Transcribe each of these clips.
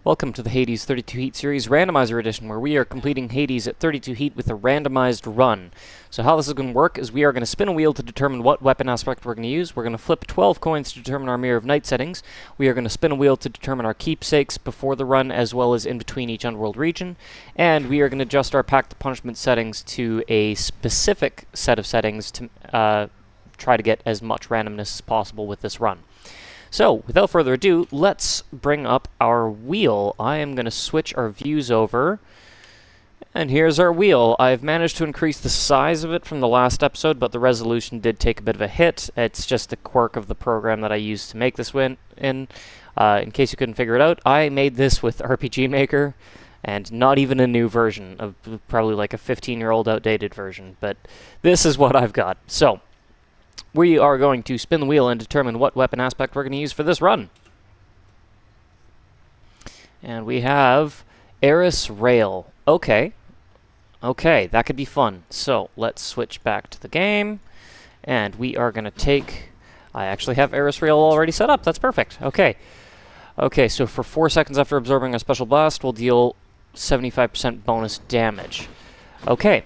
Welcome to the Hades 32 Heat Series Randomizer Edition, where we are completing Hades at 32 Heat with a randomized run. So how this is going to work is we are going to spin a wheel to determine what weapon aspect we're going to use. We're going to flip 12 coins to determine our Mirror of Night settings. We are going to spin a wheel to determine our keepsakes before the run, as well as in between each Underworld region. And we are going to adjust our Pact of Punishment settings to a specific set of settings to try to get as much randomness as possible with this run. So, without further ado, let's bring up our wheel. I am going to switch our views over, and here's our wheel. I've managed to increase the size of it from the last episode, but the resolution did take a bit of a hit. It's just a quirk of the program that I used to make this win. In case you couldn't figure it out, I made this with RPG Maker, and not even a new version, of probably like a 15-year-old outdated version, but this is what I've got. So, we are going to spin the wheel and determine what weapon aspect we're going to use for this run. And we have Eris Rail. Okay, that could be fun. So, let's switch back to the game. And we are going to take... I actually have Eris Rail already set up. That's perfect. Okay, so for 4 seconds after absorbing a special blast, we'll deal 75% bonus damage. Okay.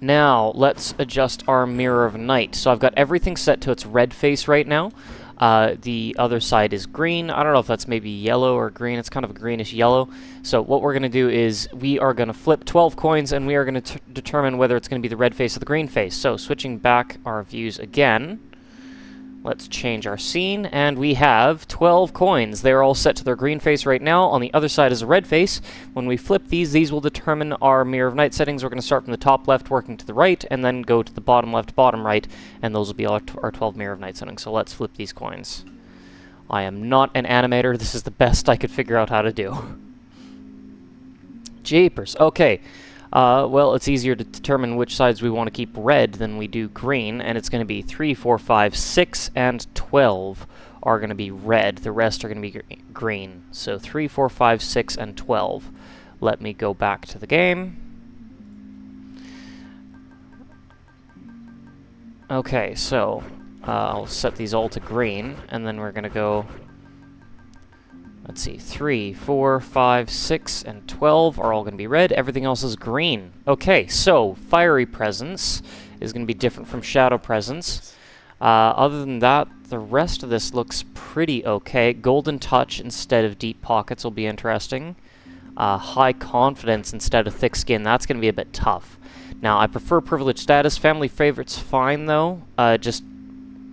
Now, let's adjust our Mirror of Night. So I've got everything set to its red face right now. The other side is green. I don't know if that's maybe yellow or green. It's kind of a greenish yellow. So what we're going to do is we are going to flip 12 coins, and we are going to determine whether it's going to be the red face or the green face. So switching back our views again. Let's change our scene, and we have 12 coins. They're all set to their green face right now. On the other side is a red face. When we flip these will determine our Mirror of Night settings. We're going to start from the top left, working to the right, and then go to the bottom left, bottom right, and those will be our 12 Mirror of Night settings. So let's flip these coins. I am not an animator. This is the best I could figure out how to do. Jeepers. Okay. Well, it's easier to determine which sides we want to keep red than we do green, and it's going to be 3, 4, 5, 6, and 12 are going to be red. The rest are going to be green. So 3, 4, 5, 6, and 12. Let me go back to the game. Okay, so I'll set these all to green, and then we're going to go... Let's see, 3, 4, 5, 6, and 12 are all going to be red. Everything else is green. Okay, so Fiery Presence is going to be different from Shadow Presence. Other than that, the rest of this looks pretty okay. Golden Touch instead of Deep Pockets will be interesting. High Confidence instead of Thick Skin, that's going to be a bit tough. Now, I prefer Privileged Status. Family Favorite's fine, though. Just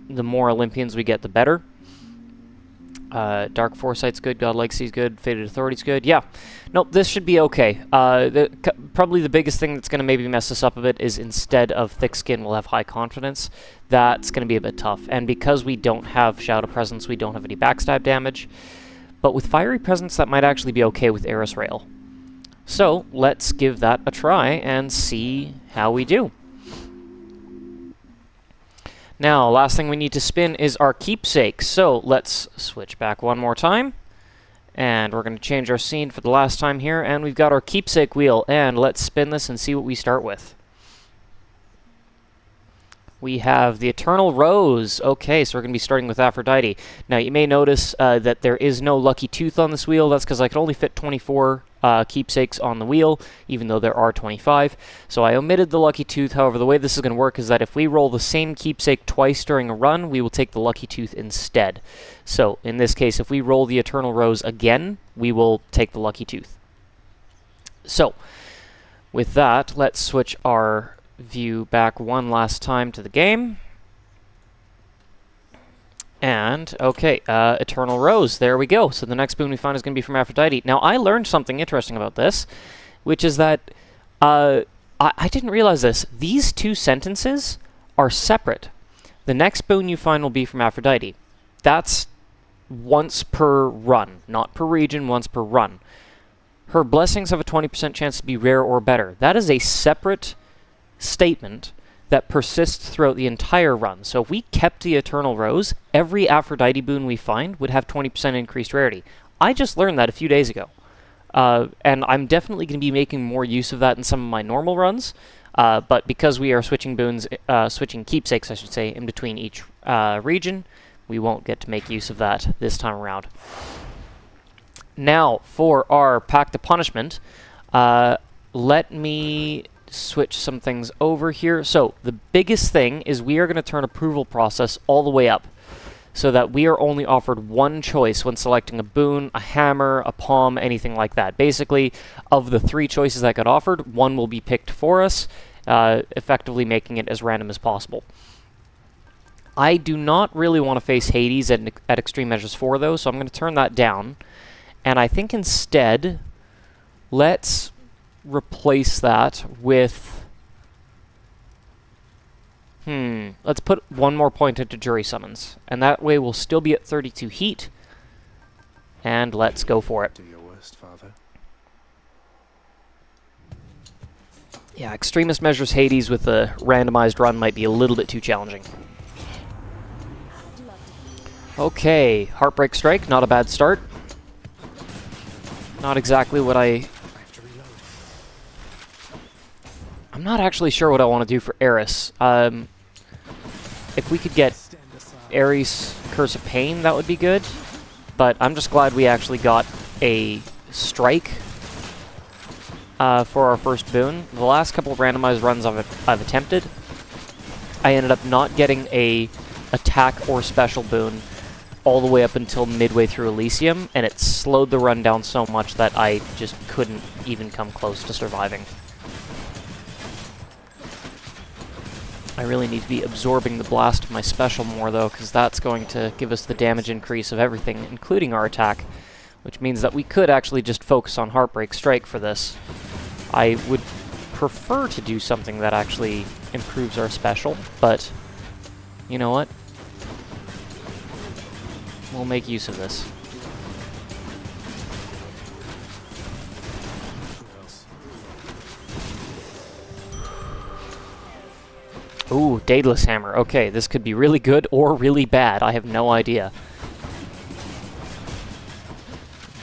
the more Olympians we get, the better. Dark Foresight's good, God Legacy's good, Fated Authority's good. Yeah. Nope, this should be okay. Probably the biggest thing that's going to maybe mess us up a bit is instead of Thick Skin, we'll have High Confidence. That's going to be a bit tough. And because we don't have Shadow Presence, we don't have any backstab damage. But with Fiery Presence, that might actually be okay with Eris Rail. So, let's give that a try and see how we do. Now, last thing we need to spin is our keepsake. So, let's switch back one more time. And we're going to change our scene for the last time here. And we've got our keepsake wheel. And let's spin this and see what we start with. We have the Eternal Rose. Okay, so we're going to be starting with Aphrodite. Now, you may notice that there is no lucky tooth on this wheel. That's because I can only fit 24 keepsakes on the wheel, even though there are 25. So I omitted the lucky tooth. However, the way this is going to work is that if we roll the same keepsake twice during a run, we will take the lucky tooth instead. So, in this case, if we roll the Eternal Rose again, we will take the lucky tooth. So, with that, let's switch our view back one last time to the game. And, okay, Eternal Rose, there we go. So the next boon we find is going to be from Aphrodite. Now, I learned something interesting about this, which is that, I didn't realize this. These two sentences are separate. The next boon you find will be from Aphrodite. That's once per run, not per region, once per run. Her blessings have a 20% chance to be rare or better. That is a separate statement that persists throughout the entire run. So if we kept the Eternal Rose, every Aphrodite boon we find would have 20% increased rarity. I just learned that a few days ago. And I'm definitely going to be making more use of that in some of my normal runs. But because we are switching boons, switching keepsakes, I should say, in between each region, we won't get to make use of that this time around. Now, for our Pact of Punishment, let me switch some things over here. So, the biggest thing is we are going to turn approval process all the way up, so that we are only offered one choice when selecting a boon, a hammer, a palm, anything like that. Basically, of the 3 choices that got offered, one will be picked for us, effectively making it as random as possible. I do not really want to face Hades at Extreme Measures 4, though, so I'm going to turn that down. And I think instead, let's replace that with... let's put 1 more point into Jury Summons. And that way we'll still be at 32 heat. And let's go for it. Do your worst, Father. Yeah, Extremist Measures Hades with a randomized run might be a little bit too challenging. Okay, Heartbreak Strike, not a bad start. Not exactly what I'm not actually sure what I want to do for Eris. If we could get Eris Curse of Pain, that would be good. But I'm just glad we actually got a strike for our first boon. The last couple of randomized runs I've attempted, I ended up not getting a attack or special boon all the way up until midway through Elysium, and it slowed the run down so much that I just couldn't even come close to surviving. I really need to be absorbing the blast of my special more, though, because that's going to give us the damage increase of everything, including our attack, which means that we could actually just focus on Heartbreak Strike for this. I would prefer to do something that actually improves our special, but you know what? We'll make use of this. Ooh, Daedalus Hammer. Okay, this could be really good or really bad. I have no idea.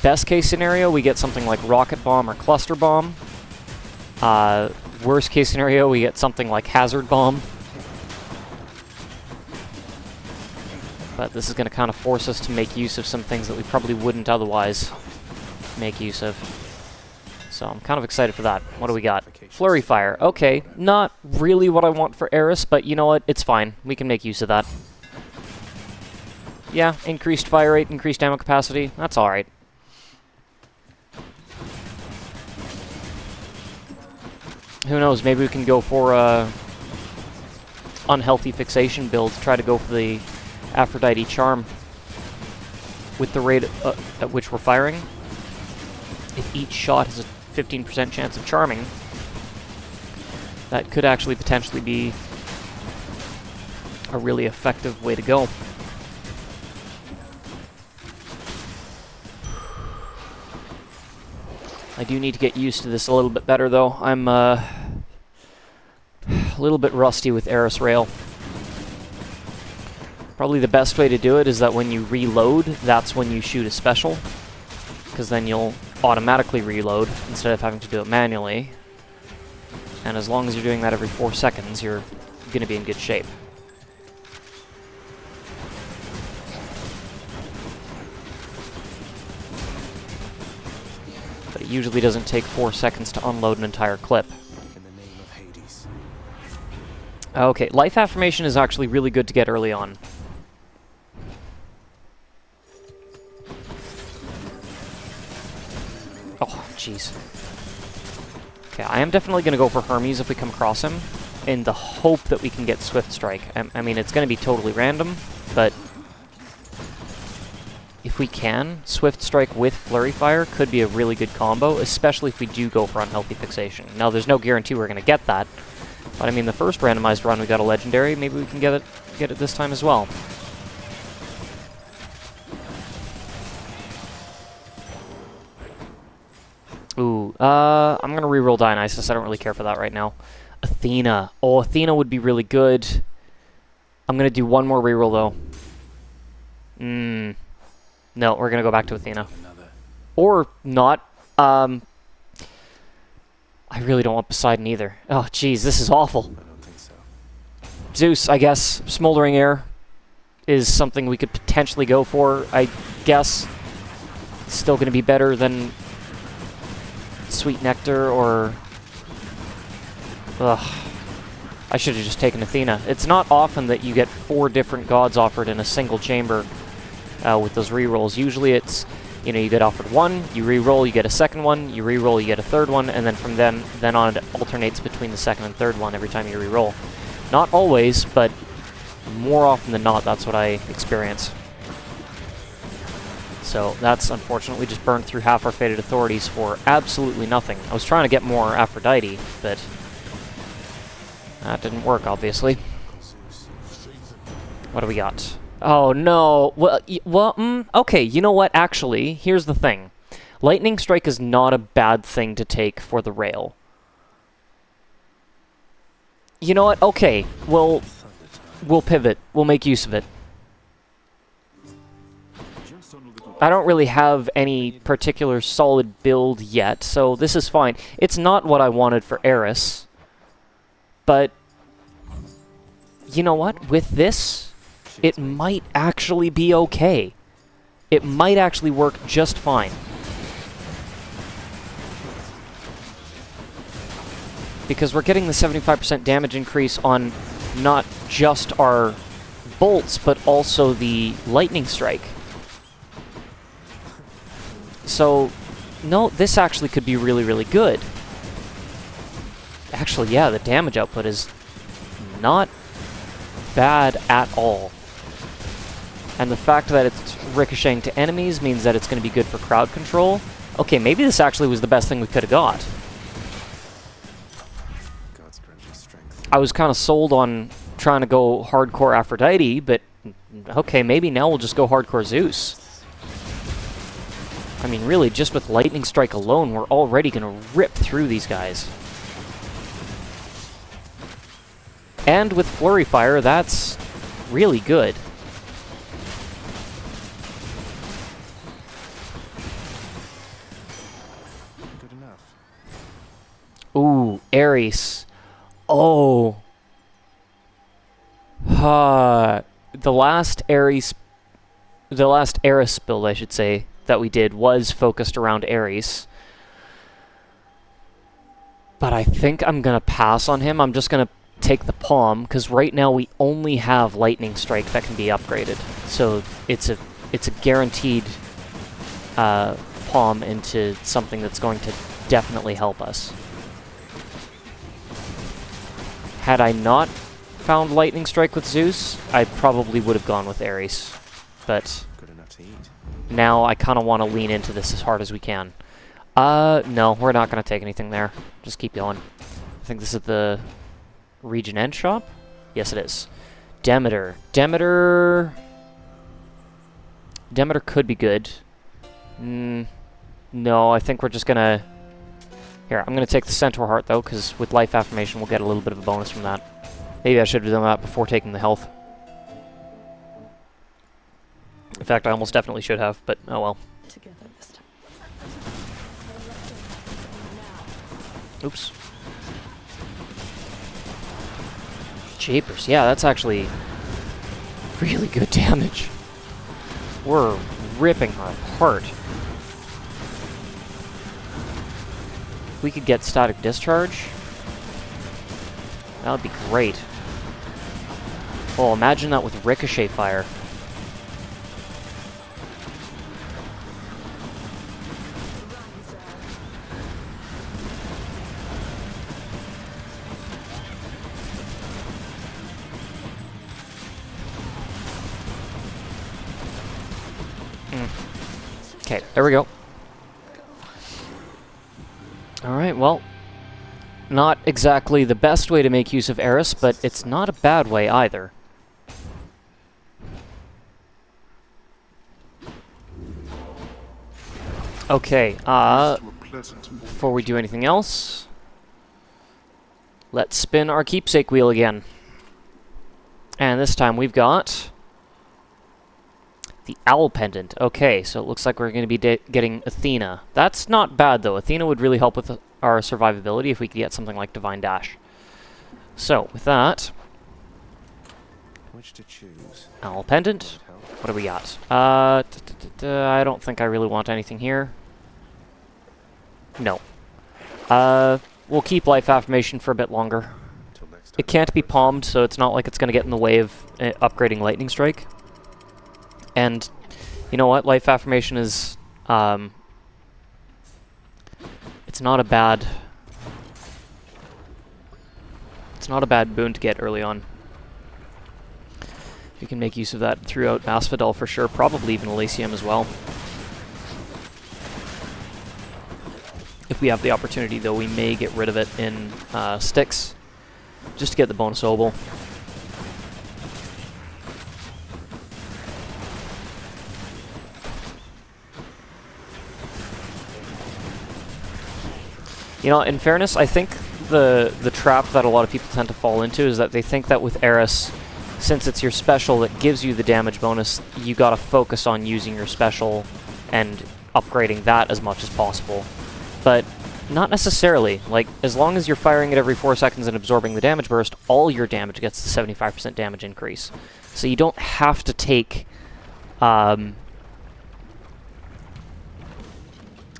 Best case scenario, we get something like Rocket Bomb or Cluster Bomb. Worst case scenario, we get something like Hazard Bomb. But this is going to kind of force us to make use of some things that we probably wouldn't otherwise make use of. So I'm kind of excited for that. What do we got? Flurry Fire. Okay, not really what I want for Eris, but you know what? It's fine. We can make use of that. Yeah, increased fire rate, increased ammo capacity. That's alright. Who knows? Maybe we can go for a unhealthy fixation build. Try to go for the Aphrodite Charm with the rate at which we're firing. If each shot has a 15% chance of charming, that could actually potentially be a really effective way to go. I do need to get used to this a little bit better, though. I'm a little bit rusty with Eris Rail. Probably the best way to do it is that when you reload, that's when you shoot a special, because then you'll automatically reload instead of having to do it manually. And as long as you're doing that every 4 seconds, you're going to be in good shape. But it usually doesn't take 4 seconds to unload an entire clip. In the name of Hades. Okay, Life Affirmation is actually really good to get early on. Oh, jeez. Okay, I am definitely going to go for Hermes if we come across him, in the hope that we can get Swift Strike. I mean, it's going to be totally random, but if we can, Swift Strike with Flurry Fire could be a really good combo, especially if we do go for Unhealthy Fixation. Now, there's no guarantee we're going to get that, but I mean, the first randomized run we got a Legendary, maybe we can get it this time as well. Ooh, I'm gonna reroll Dionysus. I don't really care for that right now. Athena. Oh, Athena would be really good. I'm gonna do one more reroll though. No, we're gonna go back to Athena. Or not. I really don't want Poseidon either. Oh, jeez, this is awful. I don't think so. Zeus, I guess. Smoldering Air is something we could potentially go for, I guess. still going to be better than Sweet Nectar or... Ugh. I should have just taken Athena. It's not often that you get 4 different gods offered in a single chamber with those rerolls. Usually it's, you know, you get offered one, you reroll, you get a second one, you reroll, you get a third one, and then from then on it alternates between the second and third one every time you reroll. Not always, but more often than not, that's what I experience. So that's unfortunately just burned through half our Fated Authorities for absolutely nothing. I was trying to get more Aphrodite, but that didn't work, obviously. What do we got? Oh, no. Well, okay, you know what? Actually, here's the thing. Lightning Strike is not a bad thing to take for the rail. You know what? Okay, we'll pivot. We'll make use of it. I don't really have any particular solid build yet, so this is fine. It's not what I wanted for Eris, but you know what? With this, it might actually be okay. It might actually work just fine. Because we're getting the 75% damage increase on not just our bolts, but also the lightning strike. So, no, this actually could be really, really good. Actually, yeah, the damage output is not bad at all. And the fact that it's ricocheting to enemies means that it's going to be good for crowd control. Okay, maybe this actually was the best thing we could have got. I was kind of sold on trying to go hardcore Aphrodite, but okay, maybe now we'll just go hardcore Zeus. I mean, really, just with Lightning Strike alone, we're already going to rip through these guys. And with Flurry Fire, that's really good. Good enough. Ooh, Eris. Oh. The last Eris build, I should say, that we did was focused around Eris. But I think I'm going to pass on him. I'm just going to take the Palm, because right now we only have Lightning Strike that can be upgraded. So it's a guaranteed Palm into something that's going to definitely help us. Had I not found Lightning Strike with Zeus, I probably would have gone with Eris. But Good enough to eat. now I kind of want to lean into this as hard as we can. No, we're not going to take anything there. Just keep going. I think this is the Region End shop? Yes, it is. Demeter. Demeter could be good. No, I think we're just going to... Here, I'm going to take the Centaur Heart, though, because with Life Affirmation, we'll get a little bit of a bonus from that. Maybe I should have done that before taking the health. In fact, I almost definitely should have, but oh well. Oops. Japers, yeah, that's actually really good damage. We're ripping her apart. If we could get Static Discharge, that would be great. Oh, imagine that with Ricochet Fire. Okay, there we go. Alright, well, not exactly the best way to make use of Eris, but it's not a bad way either. Okay, before we do anything else, let's spin our keepsake wheel again. And this time we've got the Owl Pendant. Okay, so it looks like we're going to be getting Athena. That's not bad, though. Athena would really help with our survivability if we could get something like Divine Dash. So, with that, Which to choose? Owl Pendant, What do we got? I don't think I really want anything here. No. We'll keep life affirmation for a bit longer. Till next time. It can't be palmed, so it's not like it's going to get in the way of upgrading lightning strike. And you know what? Life affirmation is it's not a bad boon to get early on. You can make use of that throughout Asphodel for sure, probably even Elysium as well. If we have the opportunity, though, we may get rid of it in Styx, just to get the bonus obol. You know, in fairness, I think the trap that a lot of people tend to fall into is that they think that with Eris, since it's your special that gives you the damage bonus, you gotta focus on using your special and upgrading that as much as possible. But not necessarily. Like, as long as you're firing it every 4 seconds and absorbing the damage burst, all your damage gets the 75% damage increase. So you don't have to take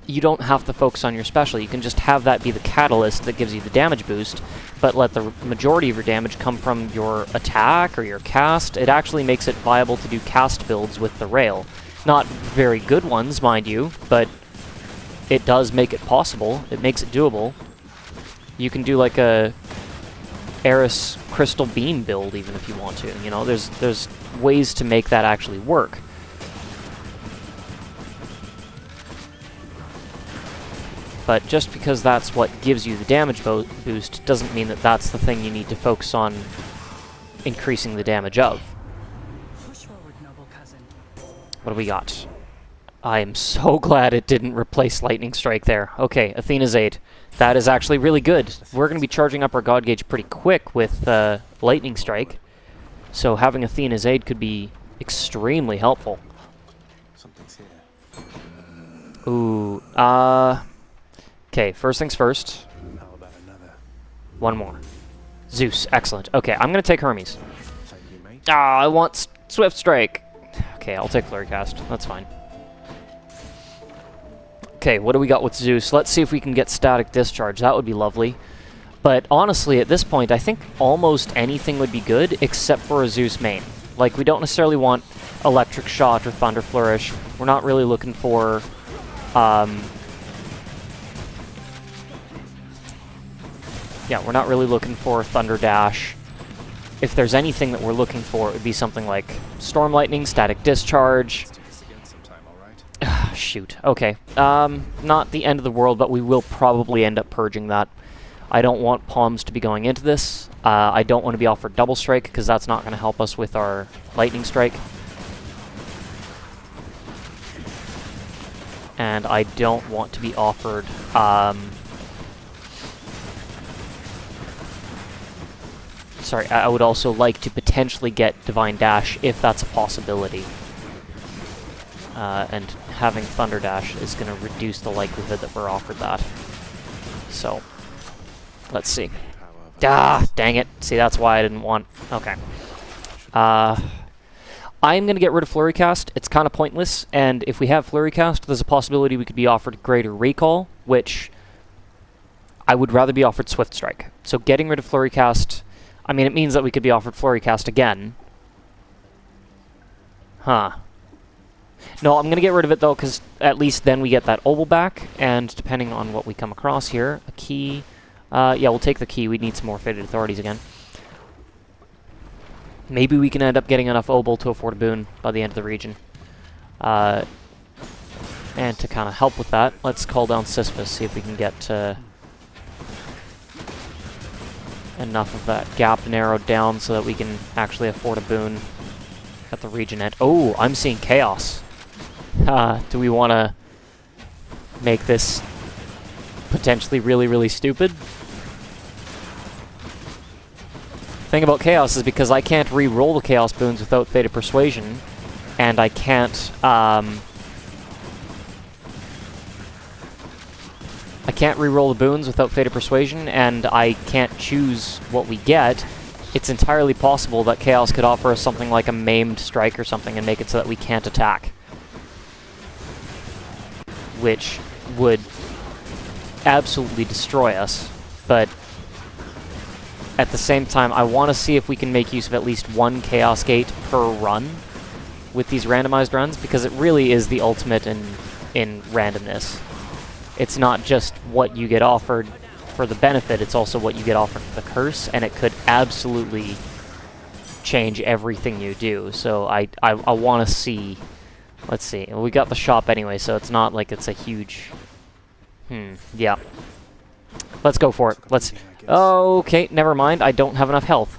you don't have to focus on your special. You can just have that be the catalyst that gives you the damage boost, but let the majority of your damage come from your attack or your cast. It actually makes it viable to do cast builds with the rail. Not very good ones, mind you, but it does make it possible. It makes it doable. You can do like a Eris Crystal Beam build even if you want to. You know, there's ways to make that actually work. But just because that's what gives you the damage boost doesn't mean that that's the thing you need to focus on increasing the damage of. Push forward, noble cousin. What do we got? I am so glad it didn't replace Lightning Strike there. Okay, Athena's Aid. That is actually really good. We're going to be charging up our God Gauge pretty quick with Lightning Strike. So having Athena's Aid could be extremely helpful. Something's here. Ooh, okay, first things first. How about another? One more. Zeus, excellent. Okay, I'm going to take Hermes. Thank you, mate. Ah, I want Swift Strike. Okay, I'll take Flurry Cast. That's fine. Okay, what do we got with Zeus? Let's see if we can get Static Discharge. That would be lovely. But honestly, at this point, I think almost anything would be good except for a Zeus main. Like, we don't necessarily want Electric Shot or Thunder Flourish. We're not really looking for... yeah, we're not really looking for Thunder Dash. If there's anything that we're looking for, it would be something like Storm Lightning, Static Discharge. Let's do this again sometime, all right? Shoot. Okay. Not the end of the world, but we will probably end up purging that. I don't want Palms to be going into this. I don't want to be offered Double Strike, because that's not going to help us with our Lightning Strike. And I don't want to be offered... sorry, I would also like to potentially get Divine Dash, if that's a possibility. And having Thunder Dash is going to reduce the likelihood that we're offered that. So, let's see. Ah, dang it. See, that's why I didn't want... Okay. I'm going to get rid of Flurry Cast. It's kind of pointless, and if we have Flurry Cast, there's a possibility we could be offered Greater Recall, which I would rather be offered Swift Strike. So getting rid of Flurry Cast... I mean, it means that we could be offered Flurry Cast again. Huh. No, I'm going to get rid of it, though, because at least then we get that obol back, and depending on what we come across here, a key... yeah, we'll take the key. We need some more Fated Authorities again. Maybe we can end up getting enough obol to afford a boon by the end of the region. And to kind of help with that, let's call down Sisyphus, see if we can get... enough of that gap narrowed down so that we can actually afford a boon at the region end. Oh, I'm seeing Chaos. Do we want to make this potentially really, really stupid? Thing about Chaos is because I can't re-roll the Chaos boons without Fated Persuasion, and I can't, re-roll the boons without Fated Persuasion, and I can't choose what we get it's entirely possible that Chaos could offer us something like a maimed strike or something and make it so that we can't attack. Which would absolutely destroy us, but at the same time, I want to see if we can make use of at least one Chaos Gate per run with these randomized runs, because it really is the ultimate in randomness. It's not just what you get offered for the benefit, it's also what you get offered for the curse, and it could absolutely change everything you do. So I want to see... Let's see. We got the shop anyway, so it's not like it's a huge... yeah. Let's go for it. Let's... Okay, never mind. I don't have enough health.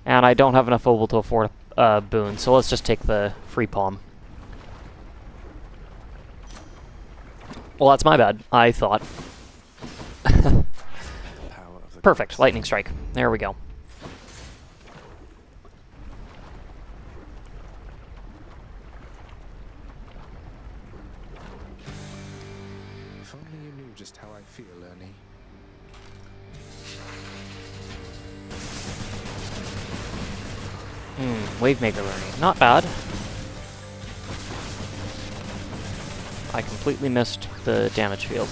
And I don't have enough obol to afford a boon, so let's just take the free palm. Well, that's my bad, I thought. Perfect. Lightning strike. There we go. If only you knew just how I feel, Ernie. Wavemaker learning. Not bad. I completely missed the damage field.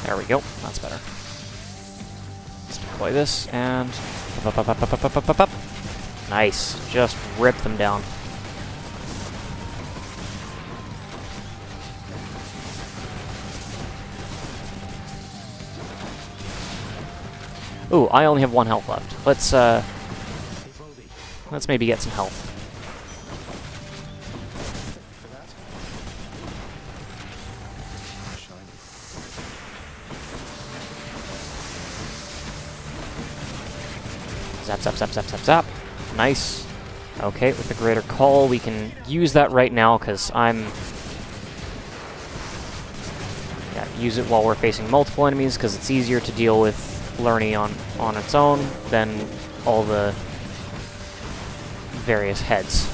There we go. That's better. Let's deploy this, and... Up. Nice. Just rip them down. Ooh, I only have 1 health left. Let's maybe get some health. Zap, zap, zap, zap, zap, zap. Nice. Okay, with the Greater Call, we can use that right now, because I'm... Yeah, use it while we're facing multiple enemies, because it's easier to deal with Lerny on its own than all the various heads.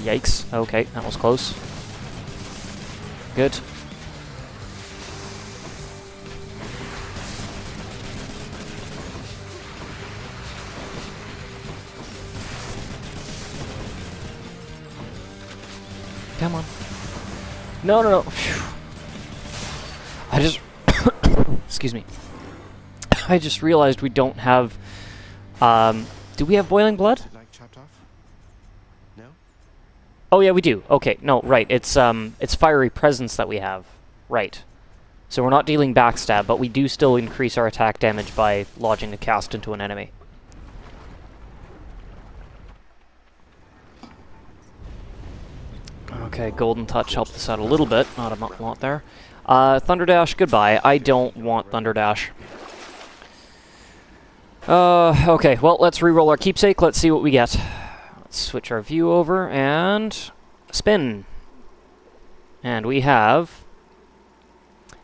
Yikes. Okay, that was close. Good. Come on. No, no, no. Phew. I just... Excuse me. I just realized we don't have... do we have Boiling Blood? Like chopped off? No? Oh yeah, we do. Okay, no, right. It's Fiery Presence that we have. Right. So we're not dealing backstab, but we do still increase our attack damage by lodging a cast into an enemy. Okay, Golden Touch helped us out a little bit. Not a lot there. Thunder Dash, goodbye. I don't want Thunder Dash. Okay, well, let's re-roll our keepsake. Let's see what we get. Let's switch our view over and spin. And we have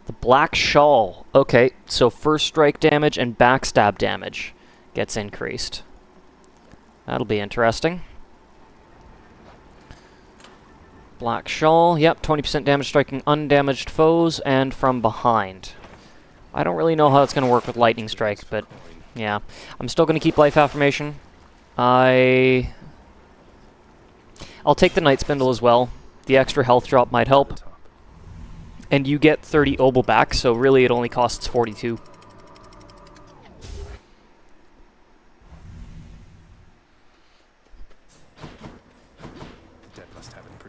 the Black Shawl. Okay, so first strike damage and backstab damage gets increased. That'll be interesting. Black Shawl, yep, 20% damage striking undamaged foes and from behind. I don't really know how it's going to work with Lightning Strike, but yeah. I'm still going to keep Life Affirmation. I'll take the Night Spindle as well. The extra health drop might help. And you get 30 obol back, so really it only costs 42.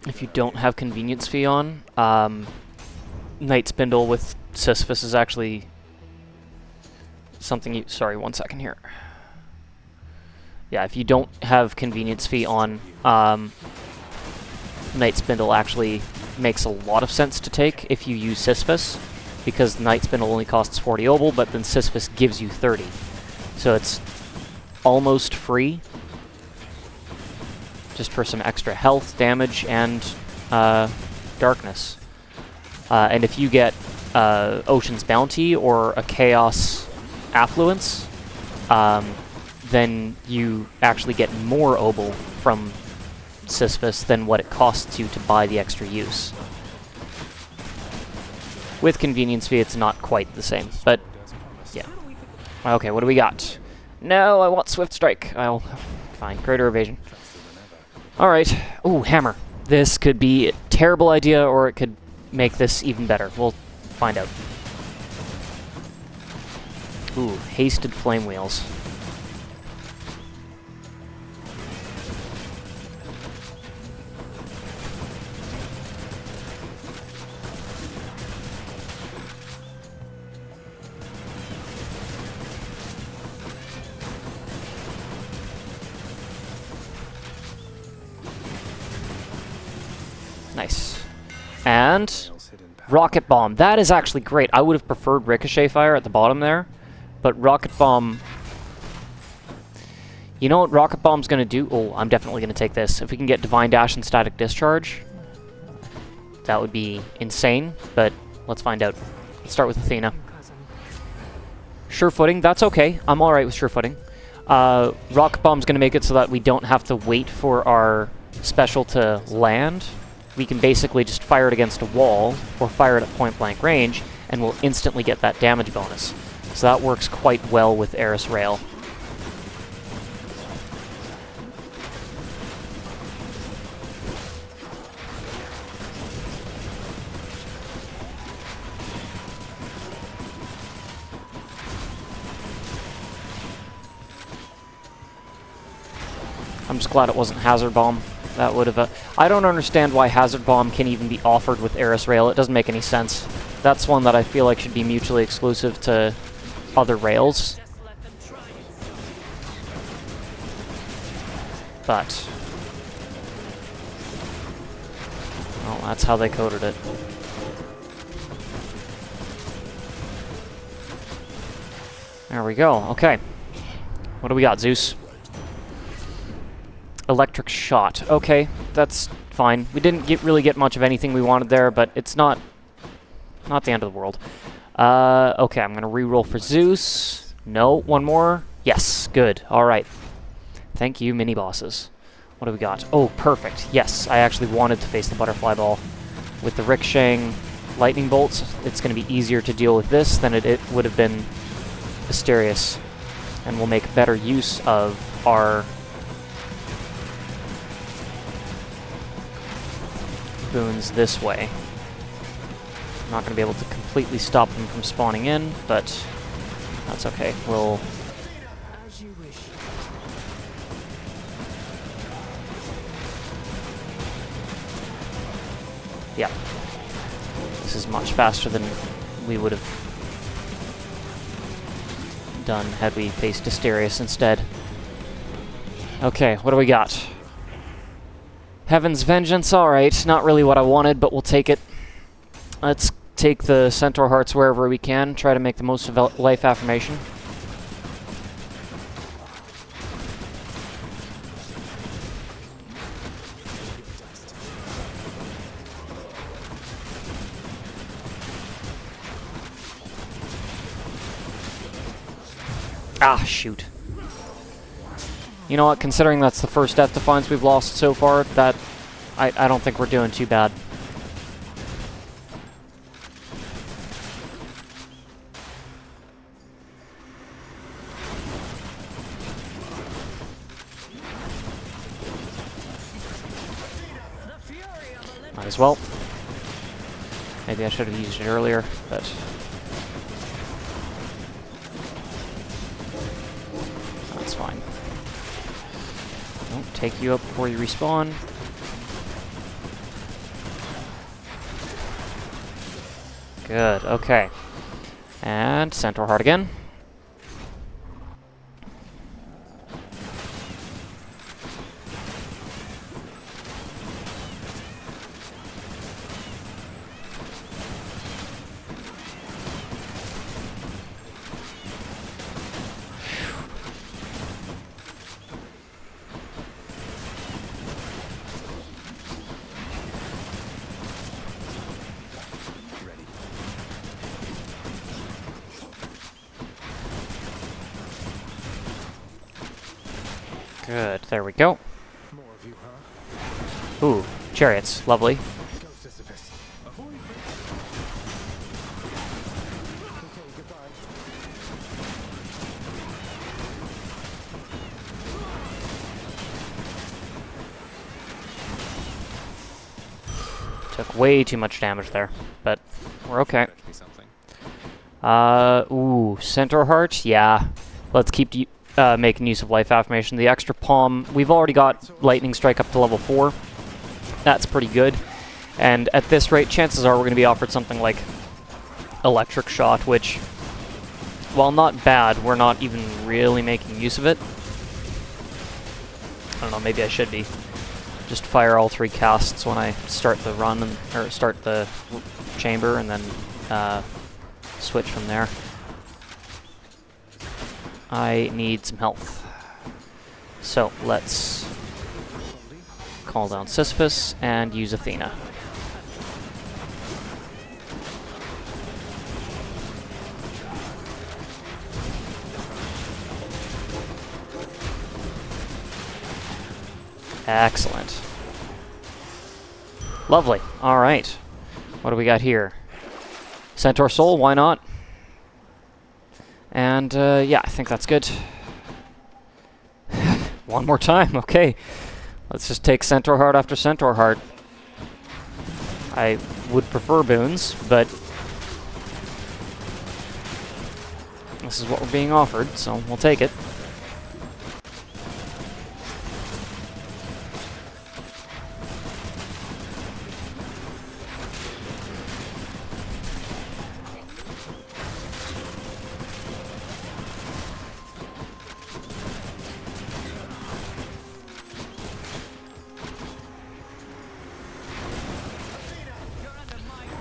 If you don't have Convenience Fee on, Night Spindle with Sisyphus is actually something you... Sorry, 1 second here. Yeah, if you don't have Convenience Fee on, Night Spindle actually makes a lot of sense to take if you use Sisyphus, because Night Spindle only costs 40 obol, but then Sisyphus gives you 30. So it's almost free, just for some extra health, damage, and darkness. And if you get Ocean's Bounty or a Chaos Affluence, then you actually get more obol from Sisyphus than what it costs you to buy the extra use. With convenience fee, it's not quite the same, but yeah. Okay, what do we got? No, I want Swift Strike. I'll... Fine, Greater Evasion. Alright. Ooh, Hammer. This could be a terrible idea, or it could make this even better. We'll find out. Ooh, Hasted Flame Wheels. Nice. And Rocket Bomb. That is actually great. I would have preferred Ricochet Fire at the bottom there, but Rocket Bomb... You know what Rocket Bomb's going to do? Oh, I'm definitely going to take this. If we can get Divine Dash and Static Discharge, that would be insane, but let's find out. Let's start with Athena. Sure Footing, that's okay. I'm alright with Sure Footing. Rocket Bomb's going to make it so that we don't have to wait for our special to land. We can basically just fire it against a wall, or fire it at point-blank range, and we'll instantly get that damage bonus. So that works quite well with Eris Rail. I'm just glad it wasn't Hazard Bomb. That would have... I don't understand why Hazard Bomb can even be offered with Eris Rail. It doesn't make any sense. That's one that I feel like should be mutually exclusive to other rails. But... well, that's how they coded it. There we go. Okay. What do we got, Zeus? Electric Shot. Okay, that's fine. We didn't really get much of anything we wanted there, but it's not the end of the world. Okay, I'm gonna reroll for Zeus. No, one more. Yes, good. All right. Thank you, mini bosses. What do we got? Oh, perfect. Yes, I actually wanted to face the Butterfly Ball. With the ricocheting lightning bolts, it's gonna be easier to deal with this than it would have been Asterius, and we'll make better use of our boons this way. I'm not going to be able to completely stop them from spawning in, but that's okay. We'll... yeah. This is much faster than we would have done had we faced Asterius instead. Okay, what do we got? Heaven's Vengeance, alright. Not really what I wanted, but we'll take it. Let's take the Centaur Hearts wherever we can, try to make the most of Life Affirmation. Ah, shoot. You know what, considering that's the first Death Defiance we've lost so far, that I don't think we're doing too bad. Might as well. Maybe I should have used it earlier, but... that's fine. Don't take you up before you respawn. Good, okay. And Centaur Heart again. Good, there we go. More of you, huh? Ooh, chariots, lovely. Go, Sisyphus. Ahoy. Took way too much damage there, but we're okay. Fetch me something. Ooh, Centaur Heart? Yeah. Let's keep making use of Life Affirmation. The extra palm, we've already got Lightning Strike up to level 4. That's pretty good. And at this rate, chances are we're going to be offered something like Electric Shot, which, while not bad, we're not even really making use of it. I don't know, maybe I should be. Just fire all 3 casts when I start the run, or start the chamber, and then switch from there. I need some health. So let's call down Sisyphus and use Athena. Excellent. Lovely. All right. What do we got here? Centaur Soul, why not? And, yeah, I think that's good. One more time, okay. Let's just take Centaur Heart after Centaur Heart. I would prefer boons, but this is what we're being offered, so we'll take it.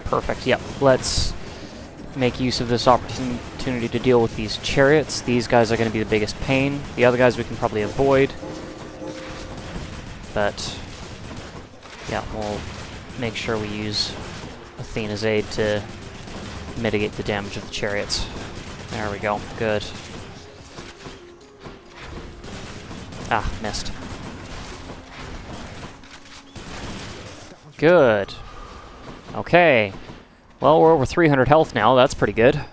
Perfect, yep. Let's make use of this opportunity to deal with these chariots. These guys are going to be the biggest pain. The other guys we can probably avoid. But, yeah, we'll make sure we use Athena's aid to mitigate the damage of the chariots. There we go, good. Ah, missed. Good. Okay. Well, we're over 300 health now. That's pretty good.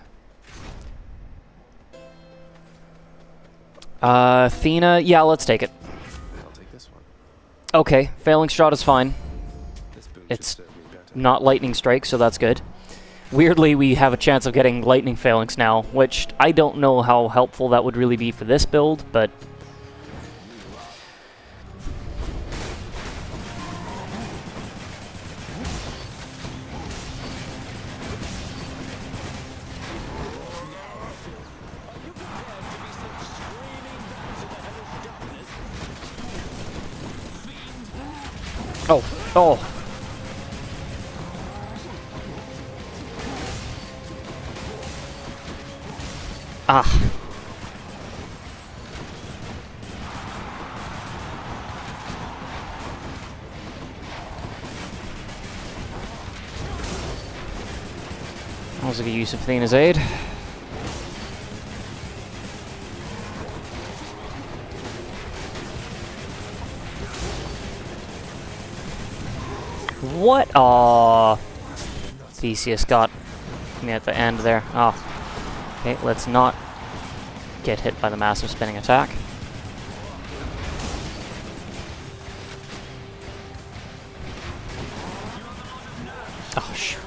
Athena, yeah, let's take it. I'll take this one. Okay, Failing Shot is fine. This boon should It's serve me better. not Lightning Strike, so that's good. Weirdly, we have a chance of getting Lightning Phalanx now, which I don't know how helpful that would really be for this build, but... Oh, oh. Ah. That was a good use of Athena's aid. What? Aw. Theseus got me at the end there. Oh. Okay, let's not get hit by the massive spinning attack. Oh, shoot.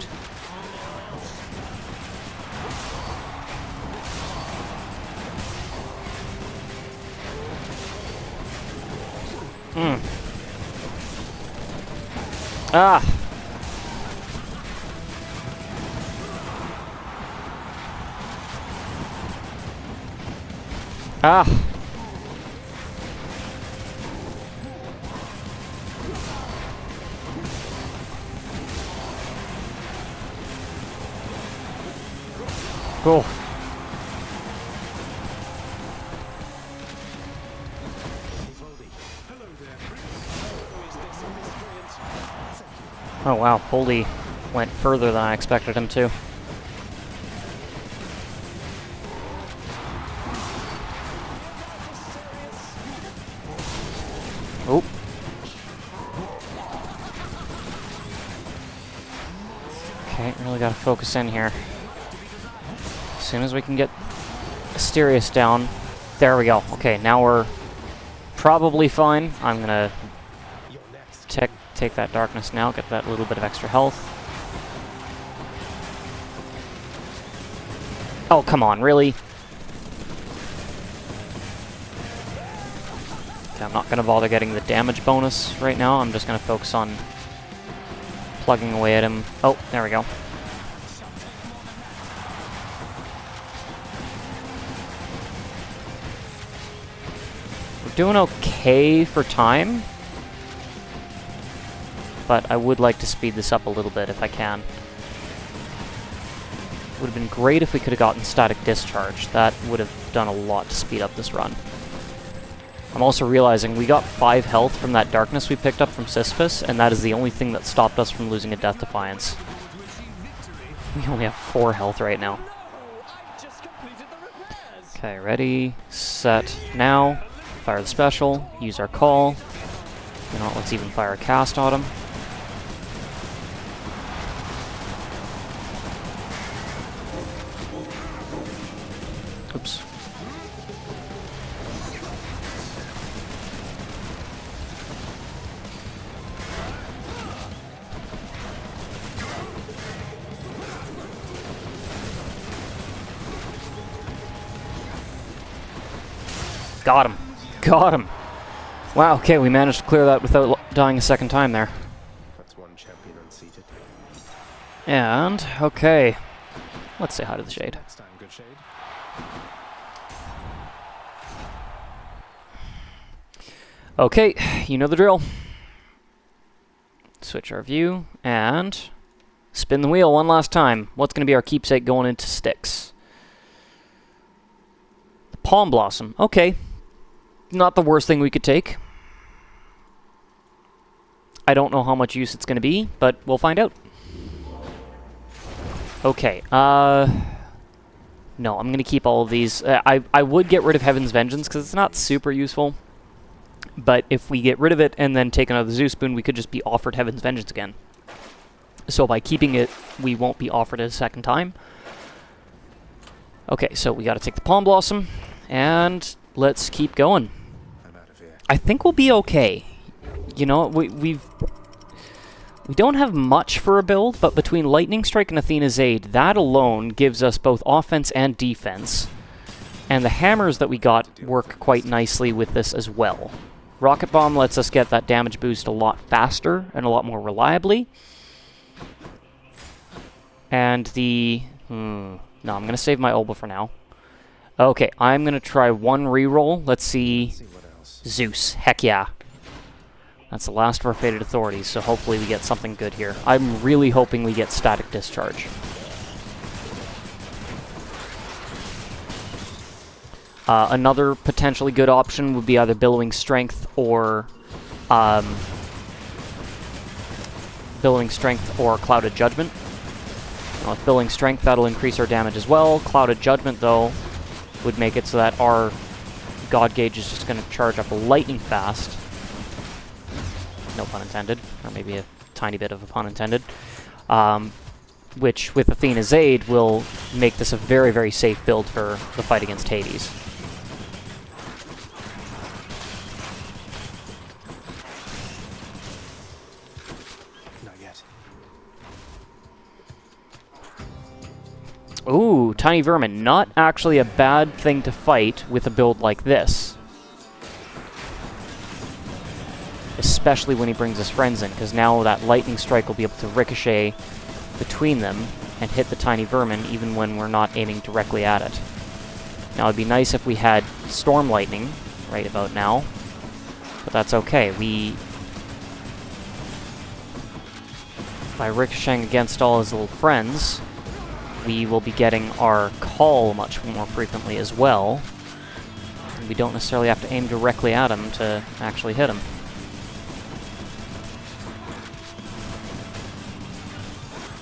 Ah! Ah! Cool. Oh wow, Poldy went further than I expected him to. Oh. Okay, really gotta focus in here. As soon as we can get Asterius down. There we go. Okay, now we're probably fine. I'm gonna Take that darkness now, get that little bit of extra health. Oh, come on, really? Okay, I'm not going to bother getting the damage bonus right now. I'm just going to focus on plugging away at him. Oh, there we go. We're doing okay for time, but I would like to speed this up a little bit if I can. Would have been great if we could have gotten static discharge. That would have done a lot to speed up this run. I'm also realizing we got 5 health from that darkness we picked up from Sisyphus, and that is the only thing that stopped us from losing a Death Defiance. We only have 4 health right now. Okay, ready, set, now. Fire the special, use our call. You know what, let's even fire a cast on him. Oops. Got him. Got him. Wow, okay, we managed to clear that without dying a second time there. That's one champion unseated. And, okay. Let's say hi to the Shade. Next time, good Shade. Okay, you know the drill. Switch our view, and spin the wheel one last time. What's going to be our keepsake going into Styx? The Palm Blossom. Okay. Not the worst thing we could take. I don't know how much use it's going to be, but we'll find out. Okay, no, I'm going to keep all of these. I would get rid of Heaven's Vengeance, because it's not super useful. But if we get rid of it and then take another Zeus Boon, we could just be offered Heaven's Vengeance again. So by keeping it, we won't be offered it a second time. Okay, so we got to take the Palm Blossom, and let's keep going. I'm out of here. I think we'll be okay. You know, we don't have much for a build, but between Lightning Strike and Athena's Aid, that alone gives us both offense and defense. And the hammers that we got work quite nicely with this as well. Rocket Bomb lets us get that damage boost a lot faster and a lot more reliably. And the... no, I'm going to save my Olba for now. Okay, I'm going to try one reroll. Let's see... See what else. Zeus. Heck yeah. That's the last of our Fated Authorities, so hopefully we get something good here. I'm really hoping we get Static Discharge. Another potentially good option would be either Billowing Strength or Clouded Judgment. Now, with Billowing Strength, that'll increase our damage as well. Clouded Judgment, though, would make it so that our God Gauge is just going to charge up lightning fast. No pun intended, or maybe a tiny bit of a pun intended. Which, with Athena's Aid, will make this a very, very safe build for the fight against Hades. Not yet. Ooh, Tiny Vermin. Not actually a bad thing to fight with a build like this. Especially when he brings his friends in, because now that Lightning Strike will be able to ricochet between them and hit the Tiny Vermin even when we're not aiming directly at it. Now it'd be nice if we had Storm Lightning right about now, but that's okay. By ricocheting against all his little friends, we will be getting our call much more frequently as well. And we don't necessarily have to aim directly at him to actually hit him.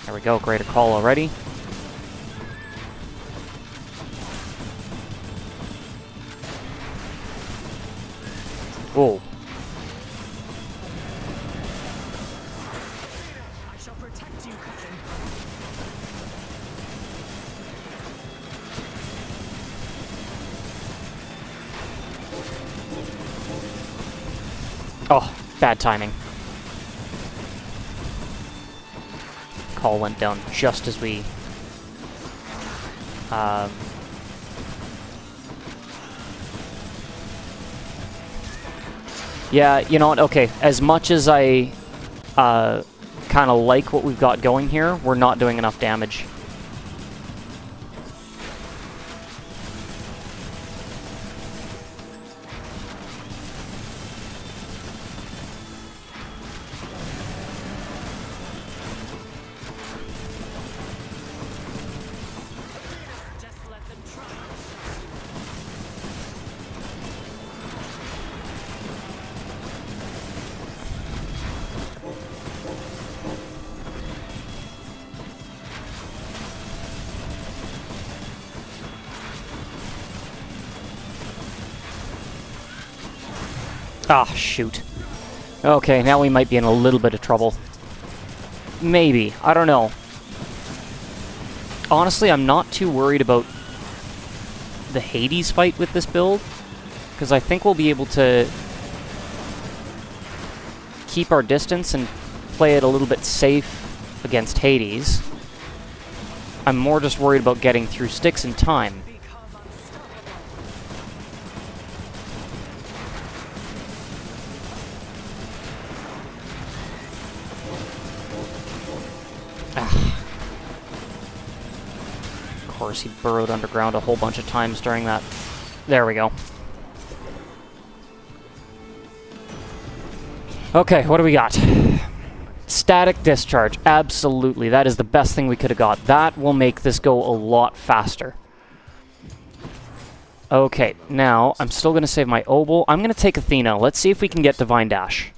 There we go, greater call already. Whoa. I shall protect you, cousin. Oh, bad timing. call went down just as we... yeah, you know what? Okay, as much as I kind of like what we've got going here, we're not doing enough damage. Just let them try. Ah, shoot. Okay, now we might be in a little bit of trouble. Maybe. I don't know. Honestly, I'm not too worried about the Hades fight with this build, because I think we'll be able to keep our distance and play it a little bit safe against Hades. I'm more just worried about getting through sticks in time. Of course, he burrowed underground a whole bunch of times during that. There we go. Okay, what do we got? Static discharge. Absolutely. That is the best thing we could have got. That will make this go a lot faster. Okay, now, I'm still going to save my Obel. I'm going to take Athena. Let's see if we can get Divine Dash.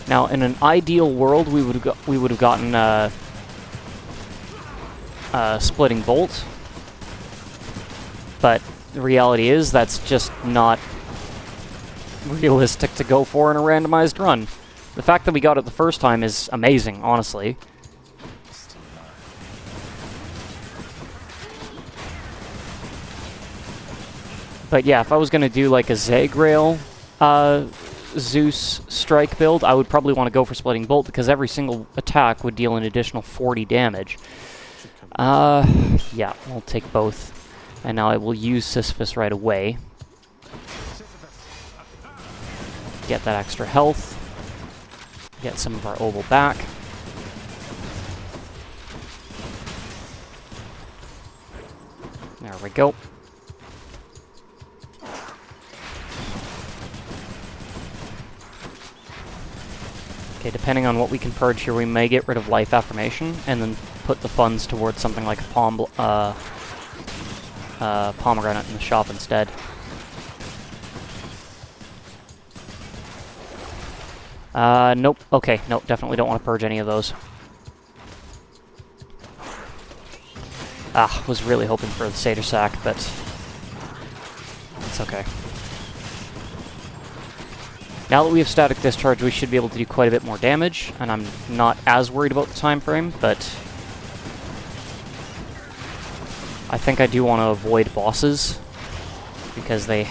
Now, in an ideal world, we would have gotten Splitting Bolt, but the reality is that's just not realistic to go for in a randomized run. The fact that we got it the first time is amazing, honestly. But yeah, if I was going to do like a Zagrail Zeus strike build, I would probably want to go for Splitting Bolt because every single attack would deal an additional 40 damage. Yeah, we'll take both. And now I will use Sisyphus right away. Get that extra health. Get some of our Obel back. There we go. Okay, depending on what we can purge here, we may get rid of Life Affirmation and then put the funds towards something like a pomegranate in the shop instead. Nope. Okay, nope, definitely don't want to purge any of those. Was really hoping for the Satyr Sack, but it's okay. Now that we have Static Discharge, we should be able to do quite a bit more damage, and I'm not as worried about the time frame, but I think I do want to avoid bosses, because they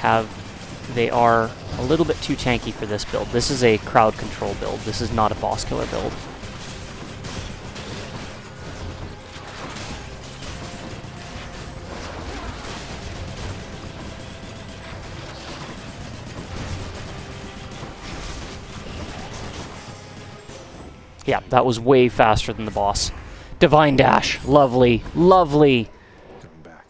are a little bit too tanky for this build. This is a crowd control build. This is not a boss killer build. Yeah, that was way faster than the boss. Divine Dash. Lovely. Lovely. Going back.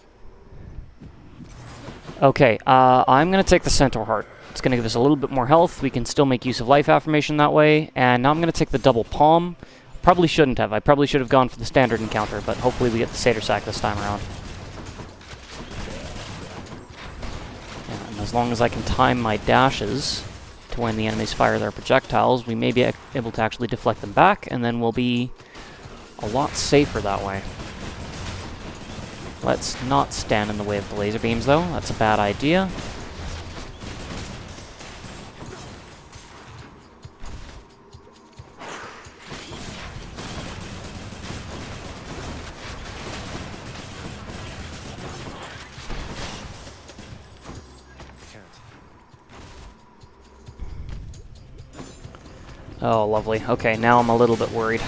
Okay, I'm going to take the Centaur Heart. It's going to give us a little bit more health. We can still make use of Life Affirmation that way. And now I'm going to take the double Palm. Probably shouldn't have. I probably should have gone for the standard encounter, but hopefully we get the Satyr Sack this time around. And as long as I can time my dashes to when the enemies fire their projectiles, we may be able to actually deflect them back, and then we'll be a lot safer that way. Let's not stand in the way of the laser beams, though. That's a bad idea. Oh, lovely. Okay, now I'm a little bit worried.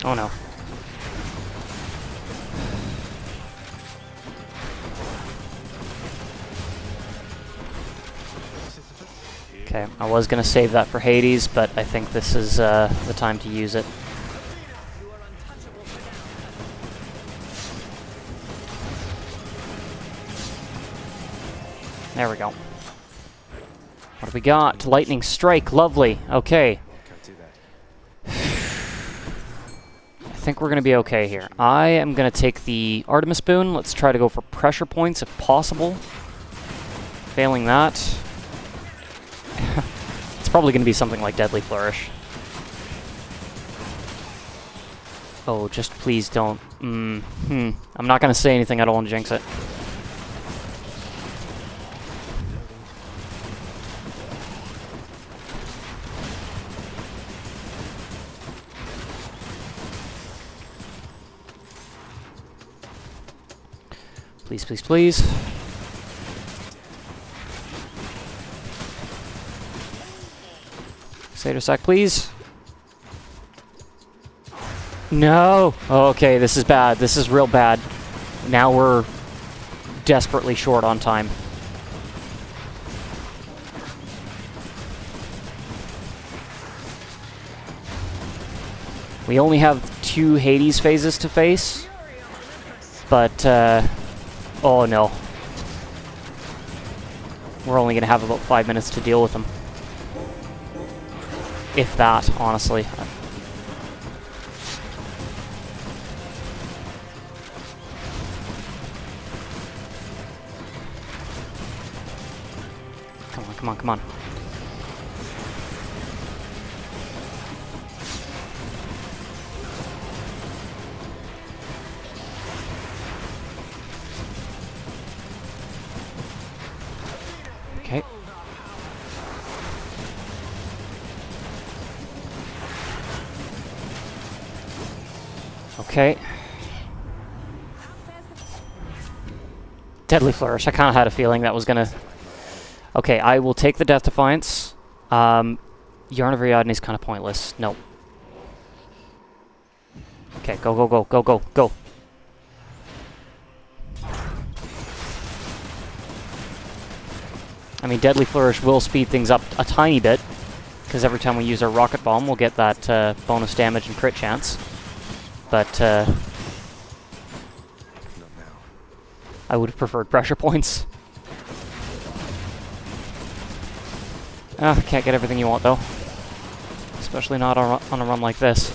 Oh no. Okay, I was gonna save that for Hades, but I think this is the time to use it. You are untouchable for now. There we go. What do we got? Lightning strike, lovely. Okay. Can't do that. I think we're gonna be okay here. I am gonna take the Artemis boon. Let's try to go for pressure points if possible. Failing that, it's probably gonna be something like Deadly Flourish. Oh, just please don't. I'm not gonna say anything. I don't want to jinx it. Please, please, please. Satyr sack, please. No! Okay, this is bad. This is real bad. Now we're desperately short on time. We only have 2 Hades phases to face, but oh no. We're only gonna have about 5 minutes to deal with them. If that, honestly. Come on, come on, come on. Okay. Okay. Deadly Flourish. I kind of had a feeling that was gonna... Okay, I will take the Death Defiance. Yarn of Ariadne is kind of pointless. Nope. Okay, go, go, go, go, go, go. I mean, Deadly Flourish will speed things up a tiny bit, because every time we use our Rocket Bomb, we'll get that bonus damage and crit chance. But, Not now. I would have preferred pressure points. Can't get everything you want, though. Especially not on a run like this.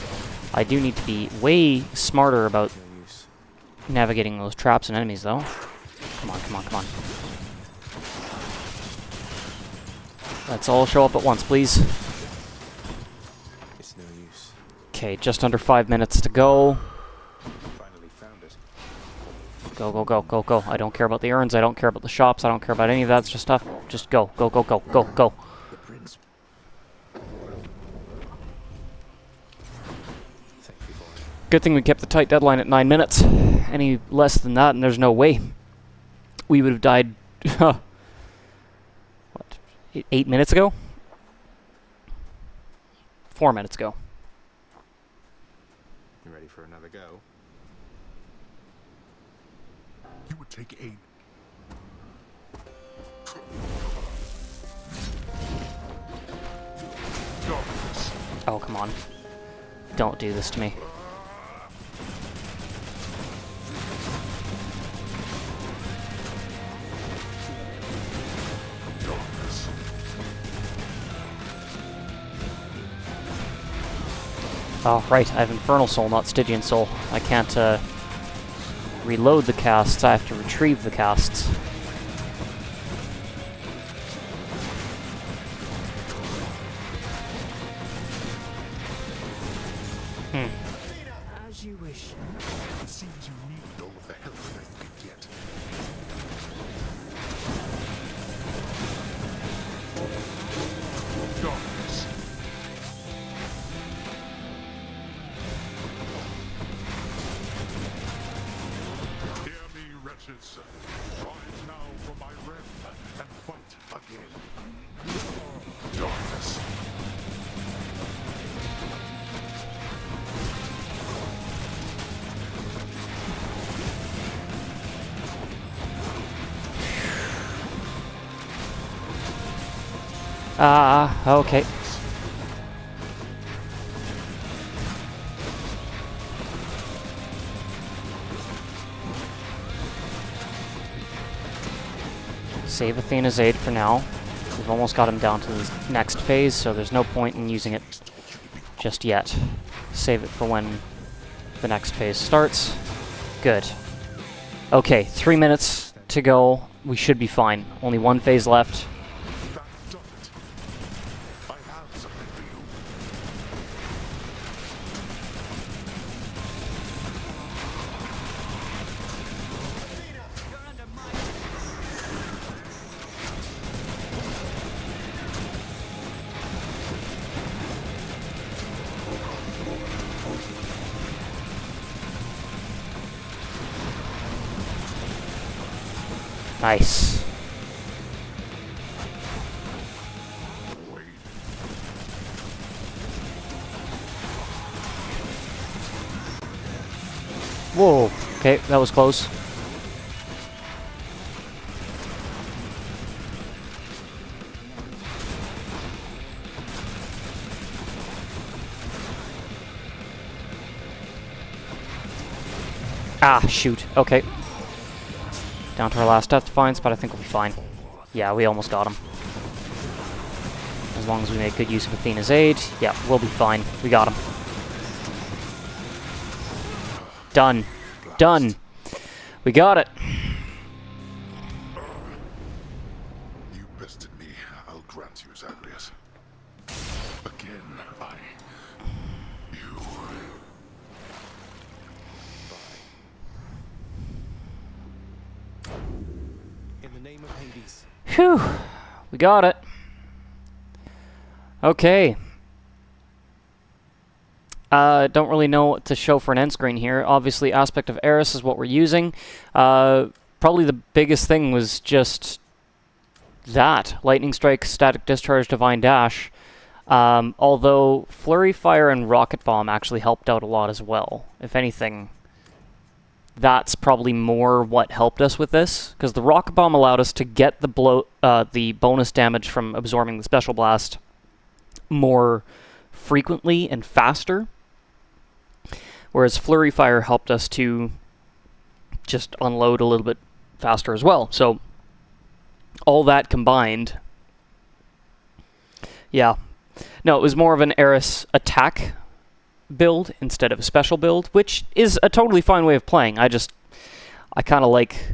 I do need to be way smarter about No use. navigating those traps and enemies, though. Come on, come on, come on. Let's all show up at once, please. It's no use. Okay, just under 5 minutes to go. Finally found it. Go, go, go, go, go. I don't care about the urns, I don't care about the shops, I don't care about any of that stuff. Just go, go, go, go, go, go. The prince. Thank you, boy. Good thing we kept the tight deadline at 9 minutes. Any less than that, and there's no way. We would have died... what? 8 minutes ago? 4 minutes ago. You ready for another go? You would take aim. Darkness. Oh, come on. Don't do this to me. Darkness. Oh, right, I have Infernal Soul, not Stygian Soul. I can't, reload the casts, I have to retrieve the casts. As you wish. It seems you need all of the help that you can get. ashes. Rise now for my realm and fight again. Darkness. Okay. Save Athena's aid for now. We've almost got him down to the next phase, so there's no point in using it just yet. Save it for when the next phase starts. Good. Okay, 3 minutes to go. We should be fine. Only one phase left. That does it. I have something for you. You're under my... Nice. Wait. Whoa. Okay, that was close. Ah, shoot. Okay. Down to our last death defiance, but I think we'll be fine. Yeah, we almost got him. As long as we make good use of Athena's aid, yeah, we'll be fine. We got him. Done. Done. We got it. You bested me. I'll grant you, Zagreus. Again, you. In the name of Hades. Phew. We got it. Okay. Don't really know what to show for an end screen here. Obviously, aspect of Eris is what we're using. Probably the biggest thing was just that. Lightning Strike, Static Discharge, Divine Dash. Although Flurry Fire and Rocket Bomb actually helped out a lot as well. If anything, that's probably more what helped us with this, because the Rocket Bomb allowed us to get the bonus damage from absorbing the Special Blast more frequently and faster, whereas Flurry Fire helped us to just unload a little bit faster as well. So all that combined, yeah. No, it was more of an Eris attack build instead of a special build, which is a totally fine way of playing. I kind of like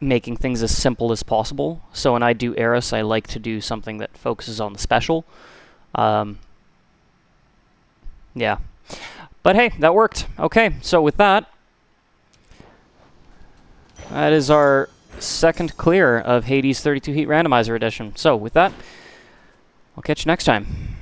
making things as simple as possible. So when I do Eris, I like to do something that focuses on the special. Yeah. But hey, that worked. Okay, so with that, that is our second clear of Hades 32 Heat Randomizer Edition. So with that, I'll catch you next time.